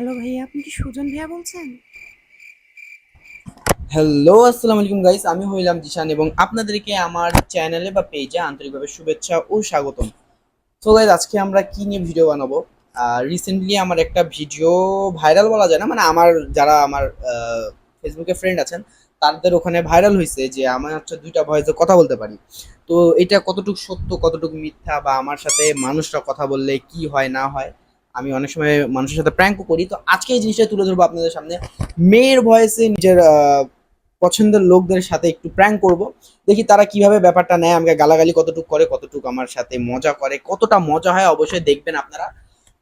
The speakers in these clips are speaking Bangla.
হ্যালো ভাইয়া, আপনি কি সুজন ভাইয়া বলছেন? হ্যালো, আসসালামু আলাইকুম গাইস। আমি হইলাম জিশান এবং আপনাদেরকে আমার চ্যানেলে বা পেজে আন্তরিকভাবে শুভেচ্ছা ও স্বাগতম। তো গাইস, আজকে আমরা কি নিয়ে ভিডিও বানাবো? রিসেন্টলি আমার একটা ভিডিও ভাইরাল বলা যায় না, মানে যারা আমার ফেসবুকে ফ্রেন্ড আছেন তাদের ওখানে ভাইরাল হয়েছে যে আমার হচ্ছে দুইটা ভয়েসে কথা বলতে পারি। তো এটা কতটুকু সত্য কতটুকু মিথ্যা, বা আমার সাথে মানুষরা কথা বললে কি হয় না হয়, আমি অনেক সময় মানুষের সাথে প্র্যাঙ্কও করি। তো আজকে এই জিনিসটা তুলে ধরবো আপনাদের সামনে। মেয়ের ভয়েসে নিজের পছন্দের লোকদের সাথে একটু প্র্যাঙ্ক করব, দেখি তারা কিভাবে ব্যাপারটা নেয়, আমাকে গালাগালি কতটুকু করে, কতটুকু আমার সাথে মজা করে, কতটা মজা হয় অবশ্যই দেখবেন আপনারা।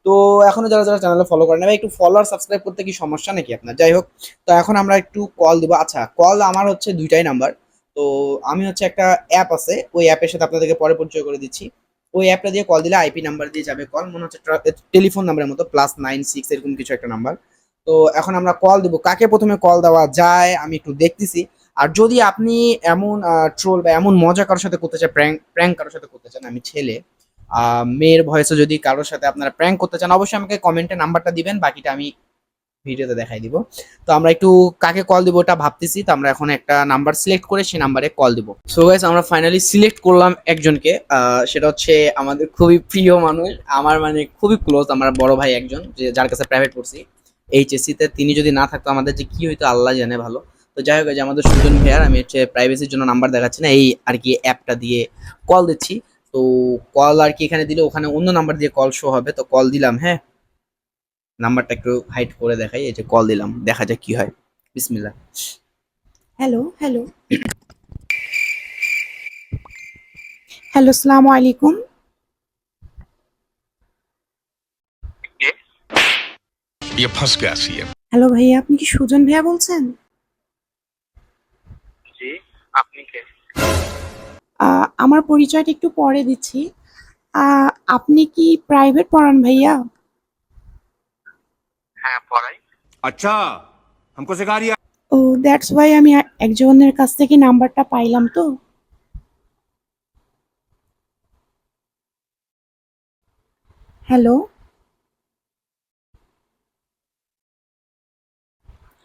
তো এখনো যারা যারা চ্যানেলে ফলো করেন না, একটু ফলো আর সাবস্ক্রাইব করতে কি সমস্যা নাকি আপনার? যাই হোক, তো এখন আমরা একটু কল দিব। আচ্ছা, কল আমার হচ্ছে দুইটাই নাম্বার। তো আমি হচ্ছে একটা অ্যাপ আছে, ওই অ্যাপের সাথে আপনাদেরকে পরে পরিচয় করে দিচ্ছি। ওই অ্যাপটা দিয়ে কল দিলে আইপি নাম্বার দিয়ে যাবে কল, মনে হচ্ছে টেলিফোন নাম্বারের মতো, +96 এরকম কিছু একটা নাম্বার। তো এখন আমরা কল দিব, কাকে প্রথমে কল দেওয়া যায় আমি একটু দেখতেছি। আর যদি আপনি এমন ট্রোল বা এমন মজা কারোর সাথে করতে চান, প্র্যাঙ্ক প্র্যাঙ্ক কারোর সাথে করতে চান, আমি ছেলে, মেয়ের ভয়েসে যদি কারোর সাথে আপনারা প্র্যাঙ্ক করতে চান, অবশ্যই আমাকে কমেন্টে নাম্বারটা দিবেন, বাকিটা আমি ভিডিওতে দেখাই দিব। তো আমরা একটু কাকে কল দিব ওটা ভাবতেছি। তো আমরা এখন একটা নাম্বার সিলেক্ট করে সেই নাম্বারে কল দিব। সো গাইস, আমরা ফাইনালি সিলেক্ট করলাম একজনকে। সেটা হচ্ছে আমাদের খুবই প্রিয় মানুষ, আমার মানে খুবই ক্লোজ, আমার বড় ভাই একজন, যে যার কাছে প্রাইভেট পড়ছি এইচএসসি তে। তিনি যদি না থাকতো আমাদের যে কি হইতো আল্লাহ জানে ভালো। তো যাই হোক, এই যে আমাদের সুজন ভাইয়ার, আমি হচ্ছে প্রাইভেসির জন্য নাম্বার দেখাচ্ছি না, এই আর কি অ্যাপটা দিয়ে কল দিচ্ছি। তো কল আর কি এখানে দিলে ওখানে অন্য নাম্বার দিয়ে কল শো হবে। তো কল দিলাম, হ্যাঁ। নাম্বারটা একটু হাইড করে দেখাই, এই যে কল দিলাম, দেখা যাক কি হয়। বিসমিল্লাহ। হ্যালো হ্যালো হ্যালো, আসসালামু আলাইকুম। ये फंस गया सी है। হ্যালো ভাইয়া, আপনি কি সুজন ভাইয়া বলছেন? জি, আপনি কে? আমার পরিচয়টা একটু পরে দিচ্ছি। আপনি কি প্রাইভেট পড়ান ভাইয়া? হ্যাঁ, পড়াই। अच्छा, हमको सिखा रिया। ও, দ্যাটস ওয়াই আমি একজনের কাছ থেকে নাম্বারটা পাইলাম তো। Hello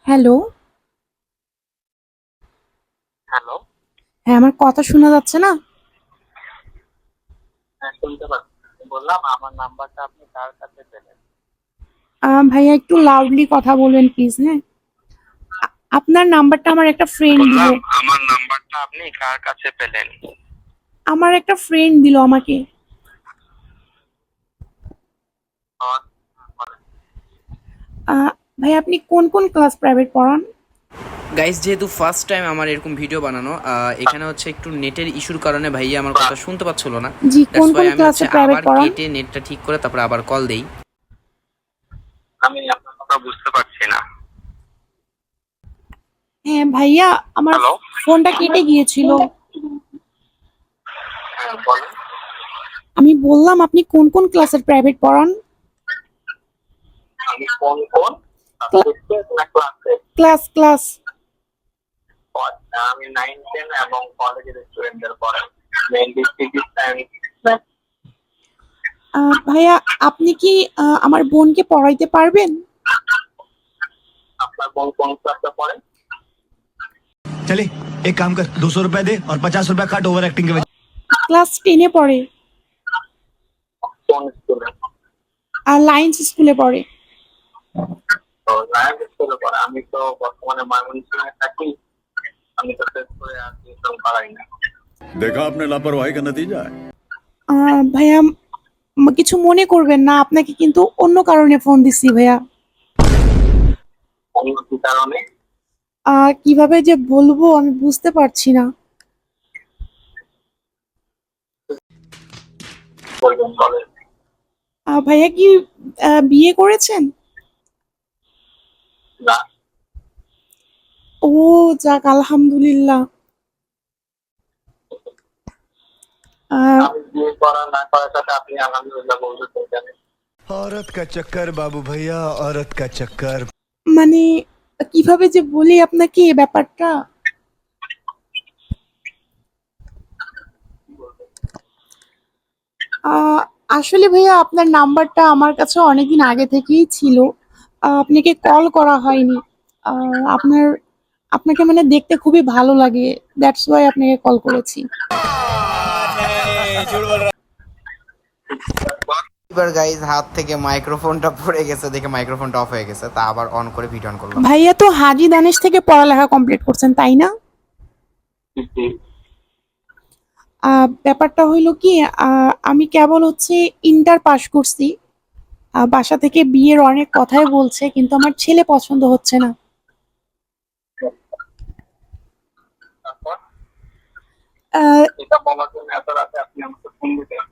hello. হ্যালো? হ্যাঁ, আমার কথা শোনা যাচ্ছে না? হ্যাঁ, শুনতে পাচ্ছি। বললাম আমার নাম্বারটা আপনি কার কাছে পেলেন? ভাইয়া একটু লাউডলি কথা বলবেন প্লিজ, হ্যাঁ। আপনার নাম্বারটা আমার একটা ফ্রেন্ড দিল। বললাম আমার নাম্বারটা আপনি কার কাছে পেলেন? আমার একটা ফ্রেন্ড দিল আমাকে। আর বলেন। আহ, ভাইয়া আপনি কোন কোন ক্লাস প্রাইভেট পড়ান? গাইস, যেহেতু ফার্স্ট টাইম আমার এরকম ভিডিও বানানো, এখানে হচ্ছে একটু নেটের ইস্যুর কারণে ভাইয়া আমার কথা শুনতে পাচ্ছিল না। জি, কোন দ্যাটস ওয়াই কোন আমি ক্লাসে হচ্ছে প্রাইভেট আবার পড়ান? কেটে নেটটা ঠিক করে তারপরে আবার কল দেই। আমি আপনার কথা বুঝতে পারছি না। হ্যাঁ ভাইয়া, আমার হ্যালো? ফোনটা কেটে গিয়েছিল। হ্যাঁ, বলেন। আমি বললাম আপনি কোন কোন ক্লাসের প্রাইভেট পড়ান? আমি কোন কোন সাবজেক্টে না ক্লাসে? Class class. আচ্ছা, আমি 9, 10 এবং কলেজের স্টুডেন্টদের পড়াই। Mainly physics science. ভাইয়া, আপনি কি আমার বোনকে পড়াইতে পারবেন? আপনার কোন কোন ক্লাসে পড়ে? चले एक काम कर 200 रुपए दे और 50 रुपए काट ओवर एक्टिंग के वजह। ক্লাস 10-এ পড়ে। কোন স্কুলে? আর লাইন্স স্কুলে পড়ে। তো লাইভ স্কুলে পড়ে। আমি তো বর্তমানে ময়মনসিংহে থাকি। আমি তো শেষ করে আর টিউশন করাই না। देखा आपने लापरवाही का नतीजा है। ভাইয়া, কিছু মনে করবেন না, আপনাকে কিন্তু অন্য কারণে ফোন দিছি ভাইয়া। অন্য কি কারণে? কিভাবে যে বলবো আমি বুঝতে পারছি না। বলবেন কলেজ? ভাইয়া কি বিয়ে করেছেন? না, ও, যাক আলহামদুলিল্লাহ। আহ, আমি বিয়ে করা না করার সাথে আপনি আলহামদুলিল্লাহ বলতে চান? औरत का चक्कर बाबू भैया औरत का चक्कर। মানে কিভাবে যে বলি আপনাকে এই ব্যাপারটা। আহ, আসলে ভাইয়া আপনার নাম্বারটা আমার কাছে অনেকদিন আগে থেকেই ছিল। আপনাকে কল করা হয়নি। আপনার আপনাকে মানে দেখতে খুবই ভালো লাগে, দ্যাটস ওয়াই আপনাকে কল করেছি। এবার গাইজ হাত থেকে মাইক্রোফোনটা পড়ে গেছে, দেখে মাইক্রোফোনটা অফ হয়ে গেছে, তা আবার অন করে ভিডিও অন করলাম। ভাইয়া তো হাজী দানেশ থেকে পড়ালেখা কমপ্লিট করছেন, তাই না? জি। ব্যাপারটা হইলো কি, আমি কেবল হচ্ছে ইন্টার পাস করছি। বাসা থেকে বিয়ের অনেক কথাই বলছে, কিন্তু আমার ছেলে পছন্দ হচ্ছে না। তারপর আহ, এটা বলার জন্য এত রাতে আপনি আমাকে ফোন দিতেন?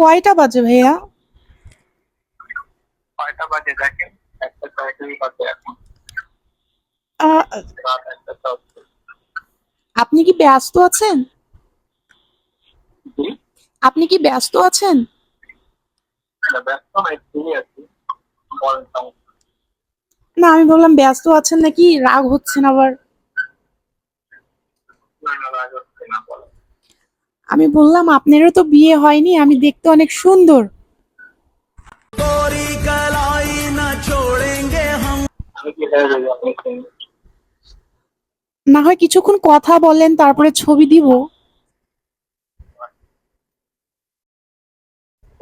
কয়টা বাজে ভাইয়া? 6টা বাজে, দেখেন 1:06 বাজে এখন, আহ, রাত 1:06। আপনি কি ব্যস্ত আছেন? জি, আপনি কি ব্যস্ত আছেন? ব্যস্ত নাই, ফ্রি আছি, বলেন সমস্যা। না, আমি বললাম ব্যস্ত আছেন নাকি, রাগ হচ্ছেন আবার। না না, রাগ হচ্ছে না, বলেন। আমি বললাম আপনারও তো বিয়ে হয়নি, আমি দেখতে অনেক সুন্দর। আমি কি হয়ে যাবো আপনি শুনুন? না হয় কিছুক্ষণ কথা বলেন, তারপরে ছবি দিব।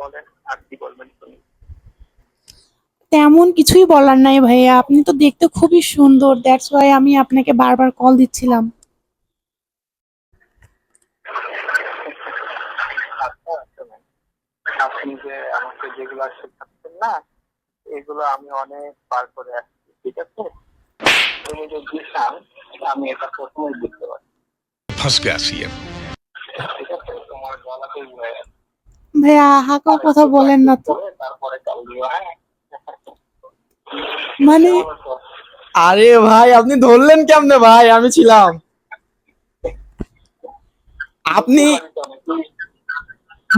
বলেন, আর কি বলবেন শুনুন। তেমন কিছুই বলার নাই ভাইয়া, আপনি তো দেখতে খুবই সুন্দর, দ্যাটস ওয়াই আমি আপনাকে বারবার কল দিচ্ছিলাম। আচ্ছা, শুনুন, আপনি যে আমাকে যেগুলো শেখাচ্ছেন না, এগুলো আমি অনেক বার করে আসছি, ঠিক আছে? তুমি যে দিশান, আমি এটা প্রথমেই বুঝতে পারি, फंस गया सीएम। ঠিক আছে? তোমার গলাতেই হয়ে আছে। ভাইয়া হাকাও কথা একটু বলেন না practice তো। করে তারপরে কল দিও, হ্যাঁ? মানে কেমন আছো? আরে ভাই, আপনি ধরলেন কেমনে ভাই? আমি ছিলাম। আপনি বুঝতে পারি তো নাকি?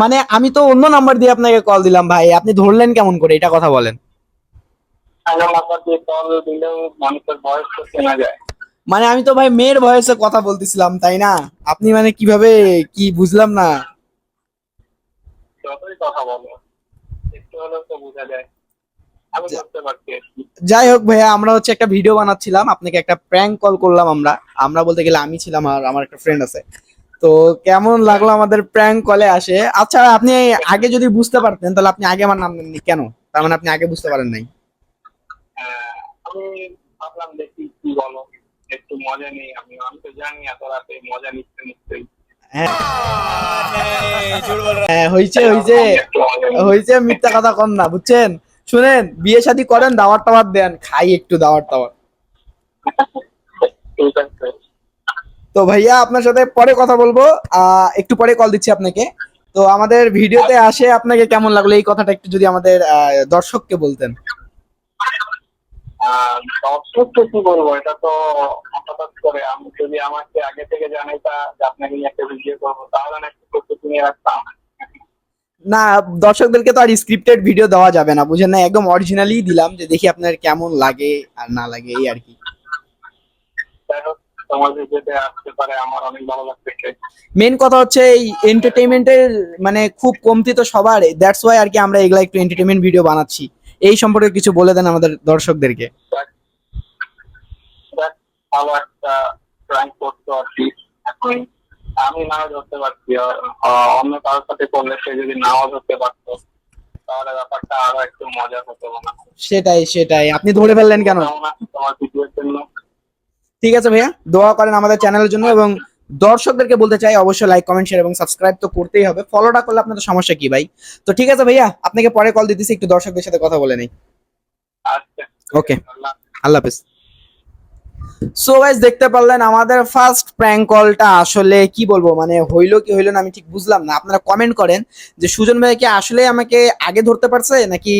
মানে আমি তো অন্য নাম্বার দিয়ে আপনাকে কল দিলাম ভাই, আপনি ধরলেন কেমন করে, এটা কথা বলেন। আমার নাম্বার দিয়ে কল দিলেও মানুষের বয়স তো চেনা যায়। মানে আমি তো ভাই মেয়ের ভয়েসে কথা বলতেছিলাম, তাই না? আপনি মানে কিভাবে, কি বুঝলাম না। যতই কথা বলো, একটু হলেও তো বোঝা যায়। আমি বুঝতে পারছি আর কি। যাই হোক ভাইয়া, আমরা হচ্ছে একটা ভিডিও বানাচ্ছিলাম, আপনাকে একটা প্র্যাঙ্ক কল করলাম। আমরা আমরা বলতে গেলে আমি ছিলাম আর আমার একটা ফ্রেন্ড আছে। তো কেমন লাগলো আমাদের প্র্যাঙ্ক কলে আসে? আচ্ছা, আপনি আগে যদি বুঝতে পারতেন তাহলে আপনি আগে আমার নাম নেননি কেন? তার মানে আপনি আগে বুঝতে পারেন নাই। আহ, আমি ভাবলাম দেখি কি বলো, একটু মজা নেই। আমি তো জানি এত রাতে মজা নিচ্ছে নিশ্চয়ই। হ্যাঁ, হ্যাঁ, হইছে হইছে একটু মজা নিই। হইছে, মিথ্যা কথা কম না, বুঝছেন? শুনেন, বিয়ে শাদী করেন, দাওয়াত টাওয়াত দেন, খাই একটু দাওয়াত টাওয়াত। ঠিক আছে। তো ভাইয়া, আপনার সাথে পরে কথা বলবো। একটু পরে কল দিচ্ছি আপনাকে। তো আমাদের ভিডিওতে আসে আপনাকে কেমন লাগলো, এই কথাটা একটু যদি আমাদের দর্শককে বলতেন। দর্শককে কি বলবো, এটা তো হঠাৎ করে। আমি যদি আমাকে আগে থেকে জানাইতা যে আপনাকে নিয়ে একটা ভিডিও করবো, তাহলে না একটু প্রস্তুতি নিয়ে রাখতাম। না, দর্শকদেরকে তো আর স্ক্রিপ্টেড ভিডিও দেওয়া যাবে না, বুঝেন না? একদম অরিজিনালি দিলাম, যে দেখি আপনার কেমন লাগে আর না লাগে, এই আর কি। যাই হোক, তোমার ভিডিওতে আসতে পারে, আমার অনেক ভালো লাগছে। মেন কথা হচ্ছে এই এন্টারটেইনমেন্টের মানে খুব কমতি তো সবার, দ্যাটস ওয়াই আর কি আমরা এগুলা একটু এন্টারটেইনমেন্ট ভিডিও বানাচ্ছি। এই সম্পর্কে কিছু বলে দেন আমাদের দর্শকদেরকে। দেখ, ভালো একটা প্র্যাঙ্ক করতো আর কি। এখন আমি নাও ধরতে পারছি, অন্য কারোর সাথে করলে সে যদি নাও ধরতে পারতো, তাহলে ব্যাপারটা আরো একটু মজা হতো মনে হয়। সেটাই সেটাই, আপনি ধরে ফেললেন কেন? কেমন আছে তোমার ভিডিওর জন্য? ঠিক আছে ভাইয়া, দোয়া করেন আমাদের চ্যানেলের জন্য, এবং দর্শকদেরকে বলতে চাই অবশ্যই লাইক কমেন্ট শেয়ার এবং সাবস্ক্রাইব তো করতেই হবে। ফলোটা করলে আপনাদের সমস্যা কি ভাই? তো ঠিক আছে ভাইয়া, আপনাকে পরে কল দিতেছি, একটু দর্শকদের সাথে কথা বলে নেই। আচ্ছা, ওকে, আল্লাহ হাফেজ। সো গাইস, দেখতে পারলেন আমাদের ফার্স্ট প্র্যাঙ্ক কলটা আসলে কি বলবো, মানে হইলো কি হইলো না আমি ঠিক বুঝলাম না। আপনারা কমেন্ট করেন যে সুজন ভাই কি আসলে আমাকে আগে ধরতে পারছে নাকি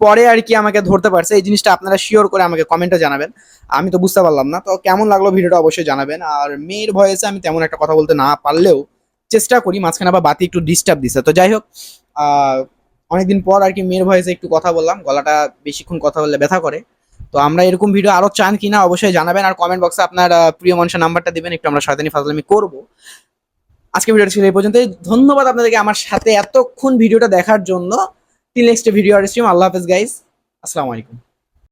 পরে আর কি আমাকে ধরতে পারছে, এই জিনিসটা আপনারা শিওর করে আমাকে কমেন্টে জানাবেন। আমি তো বুঝতে পারলাম না। তো কেমন লাগলো ভিডিওটা অবশ্যই জানাবেন। আর মেয়ের ভয়েসে আমি তেমন একটা কথা বলতে না পারলেও চেষ্টা করি, মাঝখানে আবার বাতি একটু ডিস্টার্ব দিছে। তো যাই হোক, অনেকদিন পর আর কি মেয়ের ভয়েসে একটু কথা বললাম, গলাটা বেশিক্ষণ কথা বললে ব্যথা করে। তো আমরা এরকম ভিডিও আরো চান কিনা অবশ্যই জানাবেন, আর কমেন্ট বক্সে আপনার প্রিয় মানুষের নাম্বারটা দিবেন, একটু আমরা শয়তানি ফাজলামি করব। আজকে ভিডিওটা ছিল এই পর্যন্তই। ধন্যবাদ আপনাদেরকে আমার সাথে এতক্ষণ ভিডিওটা দেখার জন্য। টিল নেক্সট ভিডিও আর স্ট্রিম। আল্লাহ হাফেজ গাইস, আসসালামু আলাইকুম।